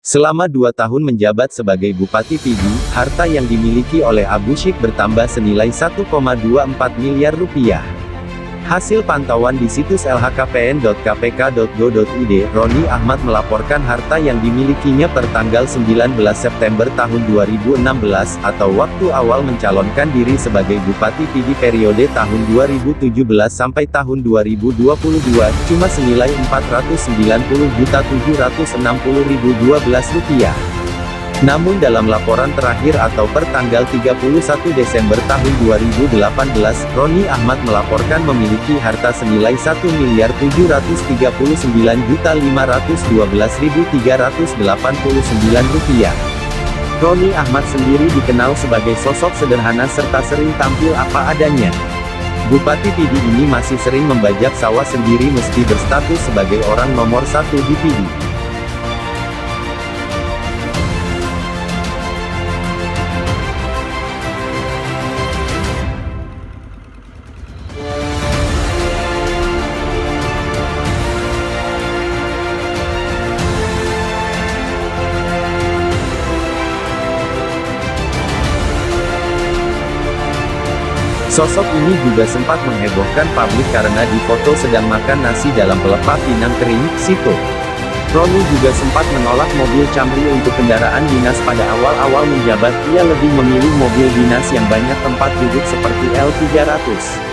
Selama 2 tahun menjabat sebagai Bupati Pidi, harta yang dimiliki oleh Abu Syik bertambah senilai 1,24 miliar rupiah. Hasil pantauan di situs lhkpn.kpk.go.id, Roni Ahmad melaporkan harta yang dimilikinya per tanggal 19 September tahun 2016, atau waktu awal mencalonkan diri sebagai Bupati Pidi periode tahun 2017 sampai tahun 2022, cuma senilai Rp490.760.012. Namun dalam laporan terakhir atau per tanggal 31 Desember tahun 2018, Roni Ahmad melaporkan memiliki harta senilai Rp1.739.512.389. Roni Ahmad sendiri dikenal sebagai sosok sederhana serta sering tampil apa adanya. Bupati Pidi ini masih sering membajak sawah sendiri meski berstatus sebagai orang nomor 1 di Pidi. Sosok ini juga sempat menghebohkan publik karena difoto sedang makan nasi dalam pelepah pinang kering, situ. Roni juga sempat menolak mobil Camry untuk kendaraan dinas pada awal-awal menjabat. Ia lebih memilih mobil dinas yang banyak tempat duduk seperti L300.